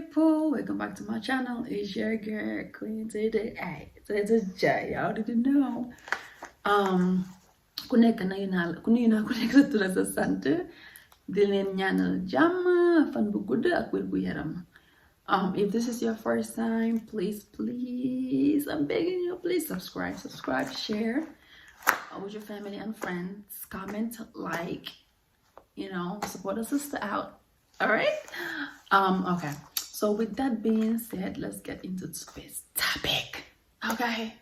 people, welcome back to my channel. It's your girl Queen today. So it's a J, y'all didn't know. Ku nekk na ku nekk sa tur sa sant di leen ñaanal jàmm fan bu gudd ak wér gu yaram. If this is your first time, please, I'm begging you, please subscribe, share with your family and friends, comment, like, support a sister out. All right. Okay, so with that being said, let's get into today's topic. Okay,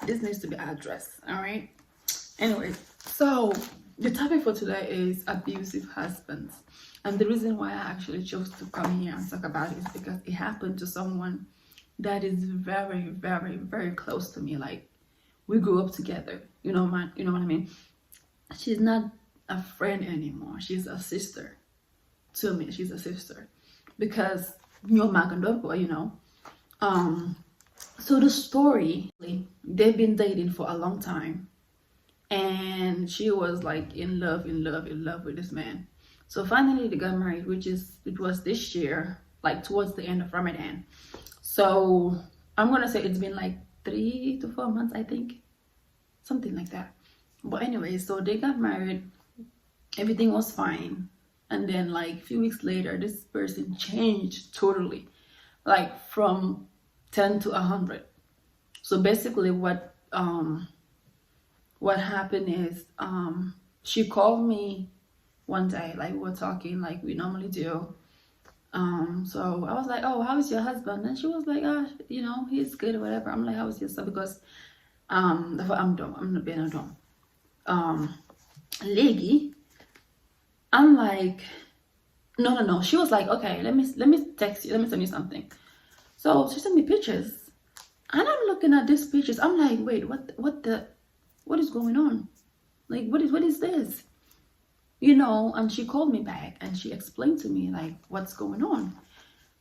this needs to be addressed. All right. Anyway, so the topic for today is abusive husbands, and the reason why I actually chose to come here and talk about it is because it happened to someone that is very, very, very close to me. Like, we grew up together. You know what I mean? She's not a friend anymore. She's a sister to me. She's a sister because so the story, they've been dating for a long time, and she was like in love with this man. So finally they got married, it was this year, like towards the end of Ramadan. So I'm gonna say it's been like 3 to 4 months, I think, something like that. But anyway, so they got married, everything was fine, and then like a few weeks later this person changed totally, like from 10 to 100. So basically what happened is she called me one day, like we were talking like we normally do. So I was like, oh, how is your husband? And she was like, he's good or whatever. I'm like, how is your son? Because I'm not being a dumb lady. I'm like, no. She was like, okay, let me text you, let me send you something. So she sent me pictures, and I'm looking at these pictures. I'm like, wait, what is going on? Like, what is this? And she called me back and she explained to me like what's going on.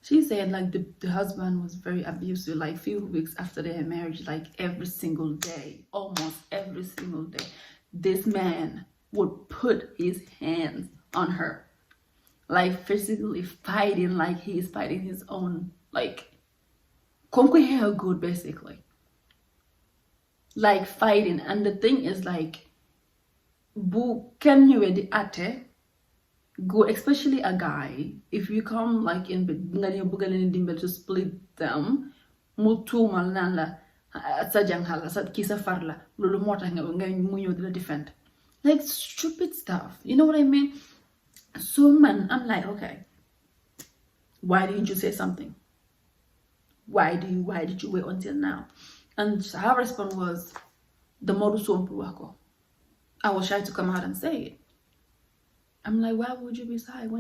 She said like the husband was very abusive, like few weeks after their marriage, like every single day, almost every single day, this man would put his hands on her, like physically fighting, like he's fighting his own, like hair good, basically, like fighting. And the thing is, like, can you the ate go, especially a guy, if you come like in to split them, mutumal nan la sa janghala sa kisa farla lolu motax nga mu ñew di la defend, like stupid stuff, you know what I mean? So man, I'm like, okay, why didn't you say something? Why did you wait until now? And her response was, the modus wako. I was shy to come out and say it. I'm like, why would you be shy? Why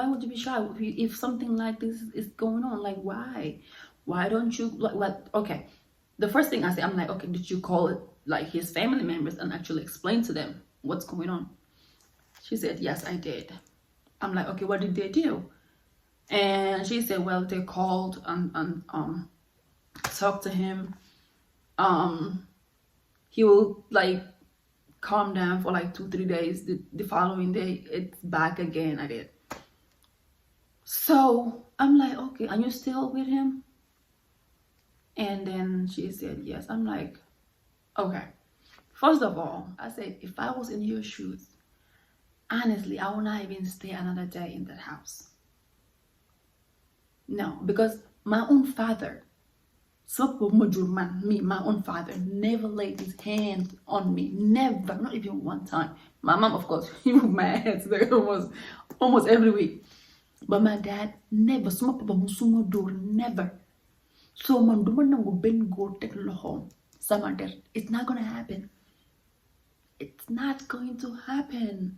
would you be shy if something like this is going on? Like, why? Why don't you like? Okay, the first thing I say, I'm like, okay, did you call it like his family members and actually explain to them what's going on? She said, yes, I did. I'm like, okay, what did they do? And she said, well, they called and talked to him. He will like calm down for like 2-3 days. The following day, it's back again at it. So I'm like, okay, are you still with him? And then she said, yes. I'm like, okay. First of all, I said, if I was in your shoes, honestly, I would not even stay another day in that house. No, because my own father, my own father never laid his hands on me. Never, not even one time. My mom, of course, he moved my hands like almost every week. But my dad never. Never. So man, it's not gonna happen. It's not going to happen.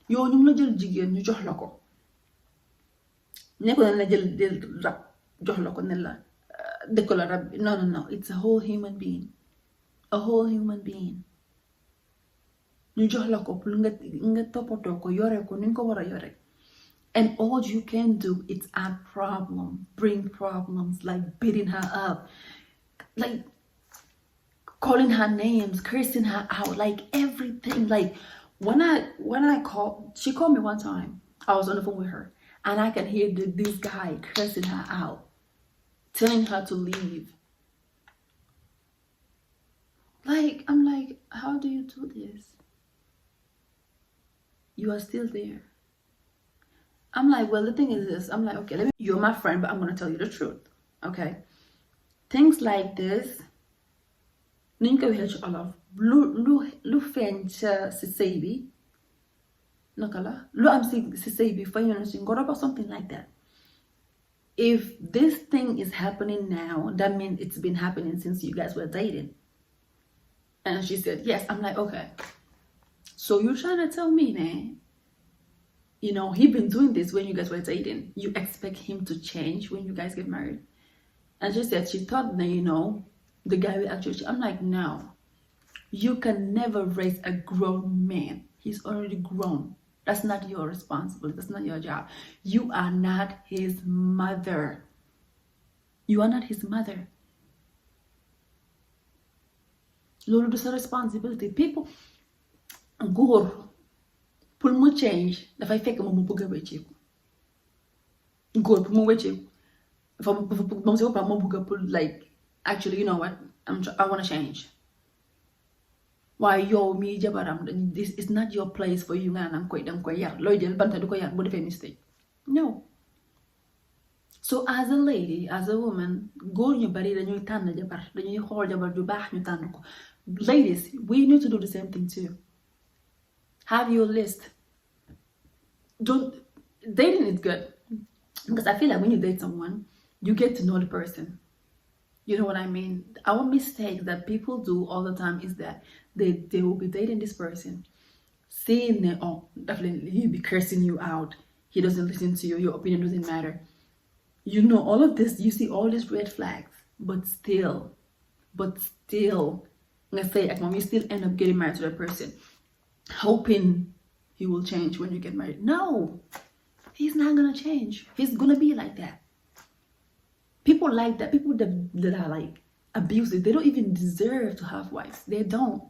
Yo ñu la jël jigéen ñu jox la ko. Nekko la jël rab jox la ko ne la no, it's a whole human being. ñu jox la ko pour nga toppatoo ko yore ko ni nga ko war a yore. And all you can do is add problems, bring problems, like beating her up, like calling her names, cursing her out, like everything. Like when I called, she called me one time. I was on the phone with her. and I can hear this guy cursing her out, telling her to leave. Like, I'm like, how do you do this? You are still there. I'm like, well, the thing is this. I'm like, okay, you're my friend, but I'm going to tell you the truth. Okay? Things like this, niñ ko waxee ci olof, lu feeñ si sëy bi, naka la, lu am si sëy bi fa yoon si ngoro or something like that. If this thing is happening now, that means it's been happening since you guys were dating. And she said, yes. I'm like, okay. So you're trying to tell me, man, you know, he been doing this when you guys were dating. You expect him to change when you guys get married? And she said she thought that, you know, the guy will actually. I'm like, no. You can never raise a grown man. He's already grown. That's not your responsibility. That's not your job. You are not his mother. You are not his mother. Loolu du sa responsibility. People, góor pour mu change dafay fekk moom mu bëgg a wecceeku. Góor pour mu wecceeku moom si boppam moo bëgg a pour like, actually, you know what, I want to change. Waaye yow mi jabaram, this is not your place for you nga naan danga koy yar. Looy jël banta du ko yar bu defee mistake. No. So as a lady, as a woman, góor ñu bari dañuy tànn jabar, dañuy xool jabar ju baax ñu tànn ko. Ladies, we need to do the same thing too. Have your list. Dating is good. Because I feel like when you date someone, you get to know the person. You know what I mean? Our mistake that people do all the time is that they will be dating this person, saying that, oh, definitely he'll be cursing you out. He doesn't listen to you. Your opinion doesn't matter. You know all of this. You see all these red flags. But still, let's say, you still end up getting married to that person, hoping he will change when you get married. No, he's not going to change. He's going to be like that. People like that, people that are like abusive, they don't even deserve to have wives. They don't.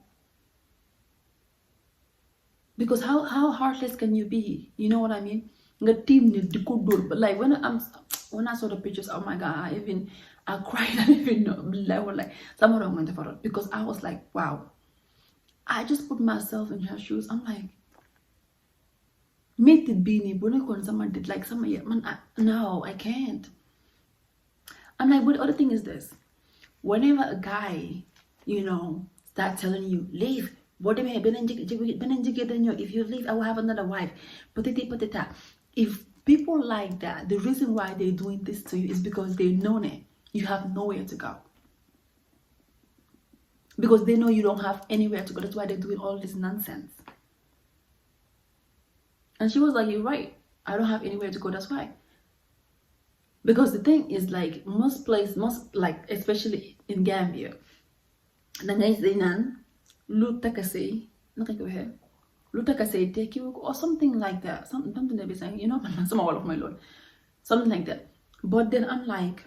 Because how heartless can you be? You know what I mean? But like when I saw the pictures, oh my God, I cried. I didn't even know. Like, someone went for it because I was like, wow. I just put myself in her shoes. I'm like, meet it beanie, when someone did like no, I can't. I'm like, but the other thing is this. Whenever a guy, you know, start telling you, leave, if you leave, I will have another wife. If people like that, the reason why they're doing this to you is because they know that you have nowhere to go. Because they know you don't have anywhere to go. That's why they're doing all this nonsense. And she was like, you're right. I don't have anywhere to go. That's why. Because the thing is, like, most like, especially in Gambia, lu takasay, or something like that. Something they be saying, you know, some of my lord, something like that. But then I'm like,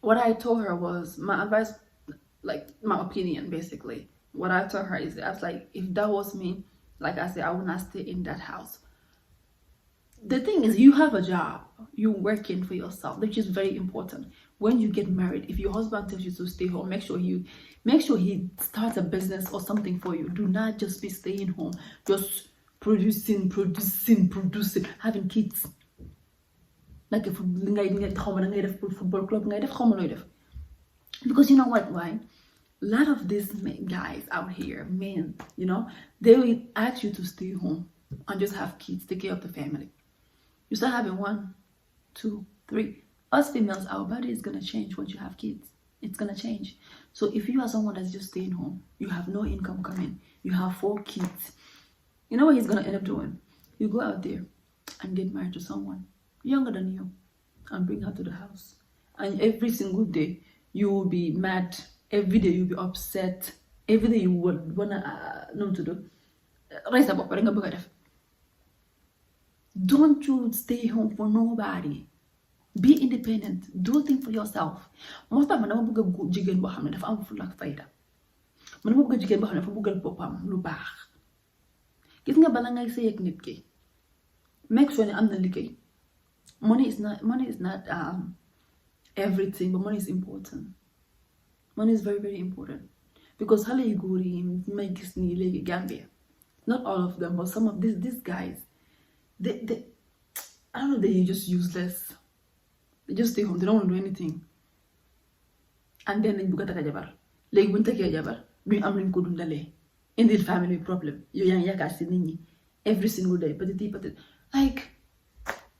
what I told her was my advice, like my opinion, basically. What I told her is, I was like, if that was me, like I said, I would not stay in that house. The thing is, you have a job, you're working for yourself, which is very important. When you get married, if your husband tells you to stay home, make sure he starts a business or something for you. Do not just be staying home, just producing, having kids. Like if football club, because you know what? Why? A lot of these guys out here, men, you know, they will ask you to stay home and just have kids, take care of the family. You start having 1, 2, 3. Us females, our body is gonna change once you have kids. It's gonna change. So if you are someone that's just staying home, you have no income coming, you have 4 kids, you know what he's gonna end up doing? You go out there and get married to someone younger than you and bring her to the house. And every single day you will be mad. Every day you'll be upset. Every day you would wanna know to do. Don't you stay home for nobody. Be independent. Do things for yourself. Most time dama bëgg jigéen boo xam ne dafa am fulla ak fayda. Man dama bëgg jigéen boo xam ne dafa bëggal boppam lu baax. Gis nga bala ngay sëy ak nit ki, make sure ne am na liggéey. money is not everything, but money is important. Money is very, very important. Because xale yu góor yi may gis nii léegi Gambia, not all of them, but some of these guys, they I don't know, they're just useless. They just stay home, they don't want to do anything. And then dañ bugg a takka jabar. Léegi buñ takkee jabar duñ am luñ ko dundalee. Indil family problem. Yow yaa ngi yaakaar si nit ñi every single day. Patati. Like,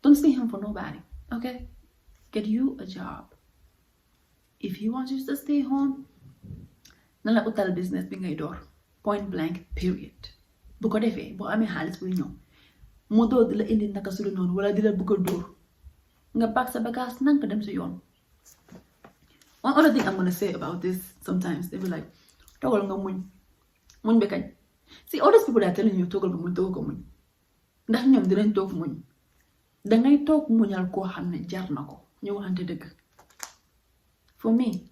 don't stay home for nobody, okay? Get you a job. If he wants you to stay home, na la utal business bi ngay door. Point blank, period. Bu ko defee boo amee xaalis buy ñëw mu door di la indi naka su noonu wala di la bëgg a dóor nga pack sa bagage nanka dem si yoon. One other thing I'm gonna say about this, sometimes they be like, toggal nga muñ be kañ. See, all these people that are telling you toggal ko muñ ndax ñoom dinañ toog muñ. Dangay toog muñal koo xam ne jar na ko ñu waxante dëgg. For me,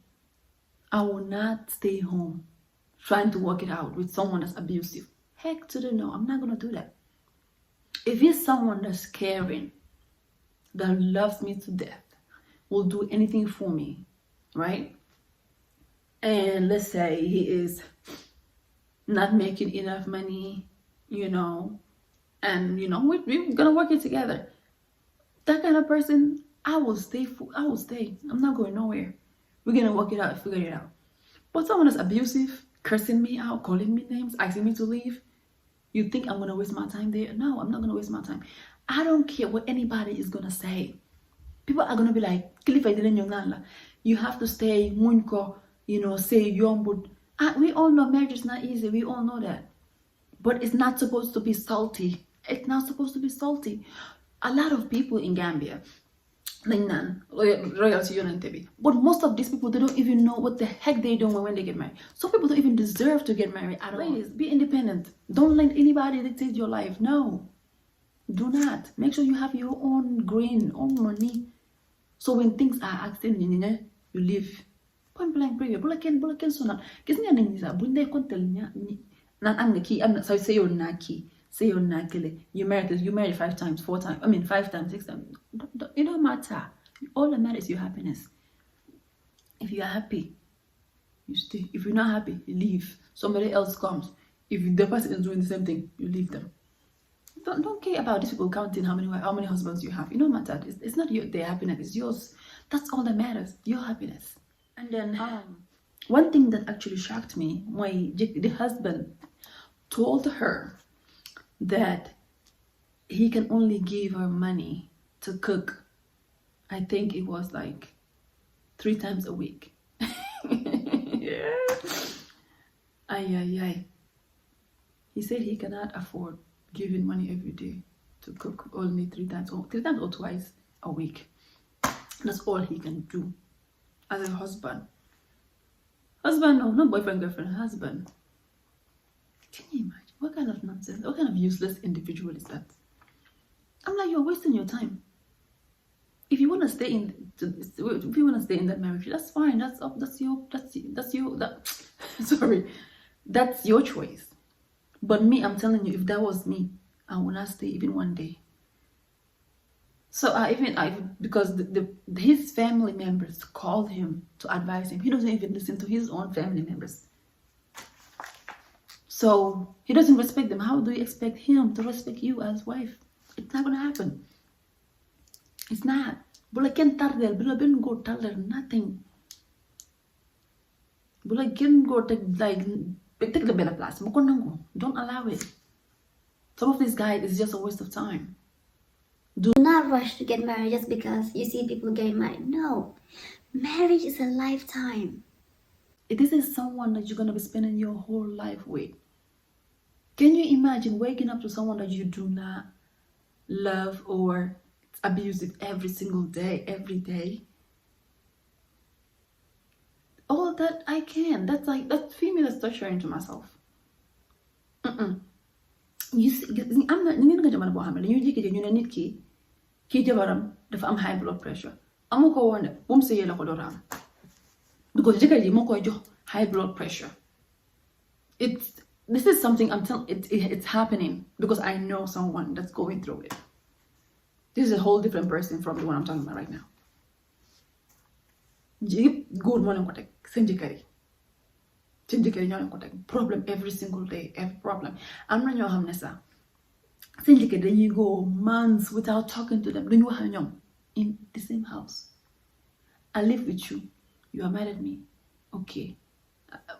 I will not stay home trying to work it out with someone that's abusive. Heck to the no, I'm not gonna do that. If he's someone that's caring, that loves me to death, will do anything for me, right? And let's say he is not making enough money, and we're gonna work it together. That kind of person, I will stay. I'm not going nowhere. We're gonna work it out, figure it out. But someone that's abusive, cursing me out, calling me names, asking me to leave, you think I'm gonna waste my time there? No, I'm not gonna waste my time. I don't care what anybody is gonna say. People are gonna be like, you have to stay, say young, but we all know marriage is not easy. We all know that. But it's not supposed to be salty. It's not supposed to be salty. A lot of people in Gambia, royalty, but most of these people, they don't even know what the heck they're doing when they get married. Some people don't even deserve to get married at all. Ladies, be independent. Don't let anybody dictate your life. No, do not. Make sure you have your own grain, own money. So when things are accident, you live. Point blank, period. Bulaken sonal. Kis nga nini sa bunde kontel nya nan am nga ki am na say yon na ki. Say yon na kile. You married 5 times, 4 times. 5 times, 6 times. It don't matter. All that matters is your happiness. If you are happy, you stay. If you're not happy, you leave. Somebody else comes. If the person is doing the same thing, you leave them. Don't care about these people counting how many husbands you have. It don't matter. It's not their happiness. It's yours. That's all that matters. Your happiness. And then one thing that actually shocked me, the husband told her that he can only give her money to cook. I think it was like 3 times a week. Yeah. Ay. He said he cannot afford giving money every day to cook, only 3 times or twice a week. That's all he can do as a husband. No, not boyfriend, girlfriend, husband. Can you imagine? What kind of nonsense? What kind of useless individual is that? I'm like, you're wasting your time. If you want to stay in that marriage, that's fine. That's your choice. But me, I'm telling you, if that was me, I would not stay even one day. So because his family members called him to advise him. He doesn't even listen to his own family members. So he doesn't respect them. How do you expect him to respect you as wife? It's not gonna happen. It's not. Bula ken tardel, bula ben go tardel, nothing. Bula ken go take the better place. Don't allow it. Some of these guys is just a waste of time. Do not rush to get married just because you see people getting married. No. Marriage is a lifetime. This is someone that you're gonna be spending your whole life with. Can you imagine waking up to someone that you do not love or abusive every single day, every day? All that I can. That's female is torturing to myself. You see, I'm not ki jabaram dafa am high blood pressure. Amu ko wonde bum sey la ko do ram. Because jëkkër ji mo koy jox high blood pressure. This is something I'm telling it's happening because I know someone that's going through it. This is a whole different person from the one I'm talking about right now. Góor moo leen ko teg seen jëkkër yi ñoo leen ko teg problem every single day, every problem. am na ñoo xam ne sax seen jëkkër dañuy go months without talking to them, duñu wax ak ñoom in the same house. I live with you, you are mad at me, okay,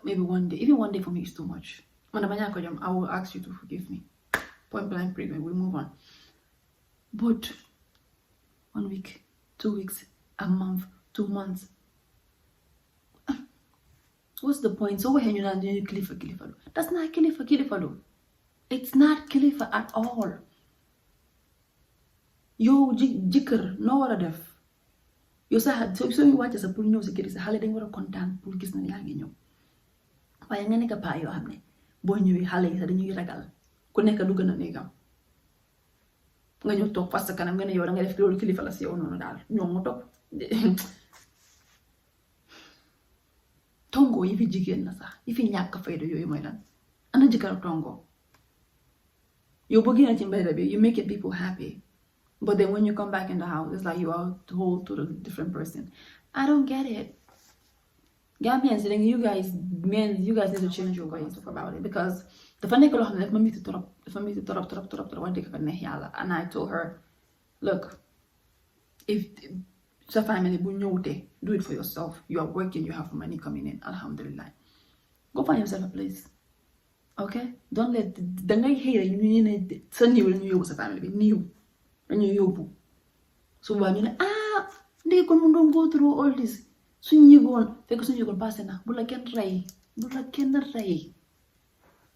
maybe one day, even one day for me is too much. Man dama ñàkk a jom, I will ask you to forgive me, point blank period, we move on. But 1 week, 2 weeks, a month, 2 months, what's the point? So when you're not doing kilifa, that's not kilifa. It's not kilifa at all. Yo jëkkër noo war a def yow sax soo ñu wàcce sa pour ñëw si kër sa xale dañ war a kontaan pour gis na yaa ngi ñëw, waaye nga nekk paa yoo xam ne boo ñëwee xale yi sax dañuy ragal ku nekk lu gën a néegam nga ñëw toog fas sa kanam nga ne yow da nga def loolu kilifa la si yow noonu daal ñoom mu toog tongo yi fi jigéen na sax yi fi ñàkk fayda yooyu mooy lan ana jëkkër tongo yow boo génnee ci mbedd bi you make it people happy, but then when you come back in the house it's like you are a whole totally different person. I don't get it. Gambians, you guys need to change your ways about it, because dafa nekk loo xam ne dafa ma miti torop wax dëgg fa neex yàlla. And I told her, look, if sa family bu ñëwutee, do it for yourself. You are working, you have money coming in, alhamdulillah. Go find yourself a place, okay? Don't let dangay xëy ñu ne sa niiw la ñu yóbbu sa family bi niiw la ñu yóbbu su boobaa ñu ne ndey kon mu doon go through all this suñu yëgoon fekk suñu yëgoon passé na. bu la kenn rey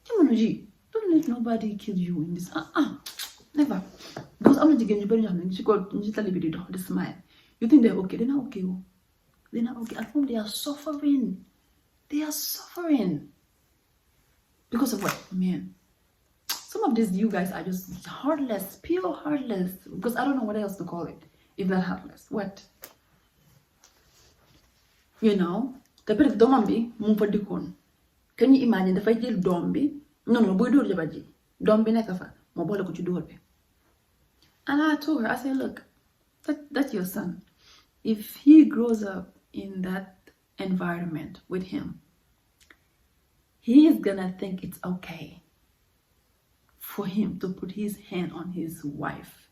jamono ji, don't let nobody kill you in this. Never. Because am na jigéen ñu bari ñoo xam ne ñu ci tali bi di dox di smile, you think they're okay. They're not okay. They're not okay. At home they are suffering. Because of what? Man, some of these you guys are just heartless, pure heartless, because I don't know what else to call it if not heartless. What? You know, the peut-être doomam bi mu fa dikkoon. Can you imagine dafay jël doom bi non buy dóor jabar ji doom bi nekk fa moo boole ko ci dóor bi. And I told her, I said, look, that's your son. If he grows up in that environment with him, he is gonna think it's okay for him to put his hand on his wife,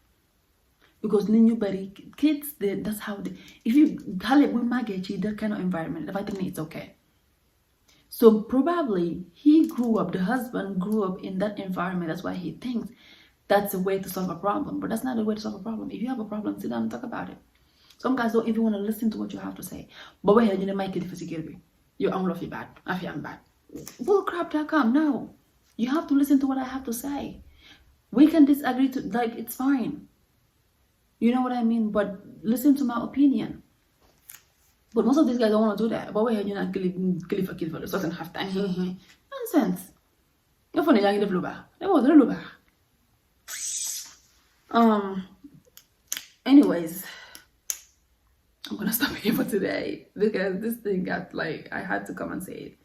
because nobody kids that's how they, if you we maggot that kind of environment, if I think it's okay. So probably the husband grew up in that environment. That's why he thinks that's a way to solve a problem, but that's not the way to solve a problem. If you have a problem, sit down and talk about it. Some guys don't even want to listen to what you have to say. But we're here, make it for security. You love you bad. I feel I'm bad. Bullcrap.com. No. You have to listen to what I have to say. We can disagree it's fine. You know what I mean? But listen to my opinion. But most of these guys don't want to do that. But we're here, kill for this doesn't have time. Nonsense. You're funny, young the anyways, I'm gonna stop here for today because this thing got I had to come and say it.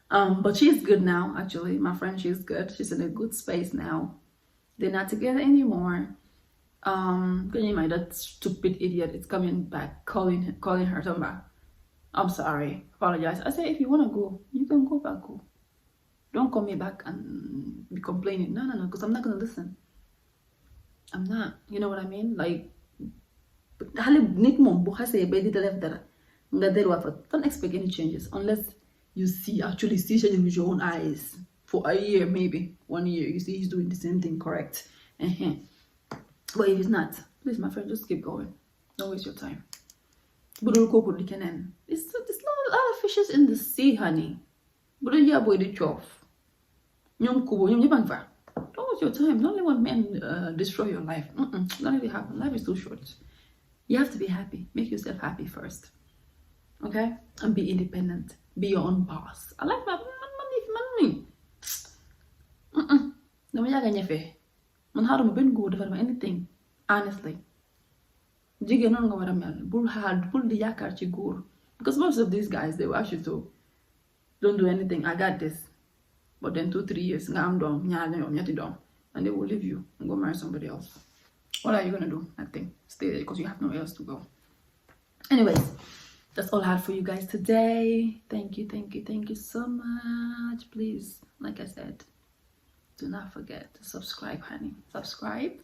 But she's good now, actually. My friend, she's good. She's in a good space now. They're not together anymore. Can you imagine that stupid idiot? It's coming back, calling her, talking about, I'm sorry, apologize. I said, if you wanna go, you can go back. Go. Don't call me back and be complaining. No, because I'm not gonna listen. I'm not. You know what I mean? Don't expect any changes unless you actually see changes with your own eyes. For a year, maybe 1 year, you see he's doing the same thing correct. But if it's not, please, my friend, just keep going. Don't waste your time. It's not a lot of fishes in the sea, honey. Don't waste your time. Don't let one man destroy your life. Don't let it happen. Life is too short. You have to be happy. Make yourself happy first. Okay? And be independent. Be your own boss. I like my money. No, man how to been good for anything. Honestly. Because most of these guys, they will ask you to don't do anything. I got this. But then 2-3 years, and they will leave you and go marry somebody else. What are you gonna do? Nothing. Stay there because you have nowhere else to go. Anyways, that's all I had for you guys today. Thank you so much. Please, like I said, do not forget to subscribe, honey. Subscribe.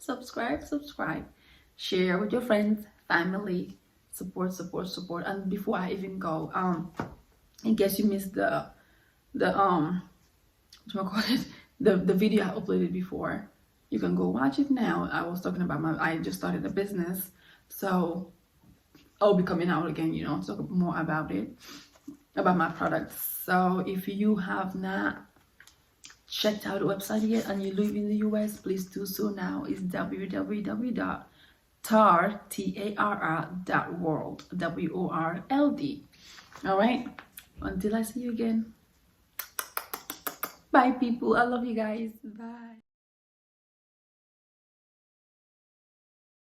Share with your friends, family. Support. And before I even go, in case you missed the the video I uploaded before, you can go watch it now. I was talking about I just started a business, so I'll be coming out again, you know, talk more about it, about my products. So if you have not checked out the website yet and you live in the US, please do so now. It's www.tarr.world, WORLD. All right, until I see you again, bye people. I love you guys. Bye.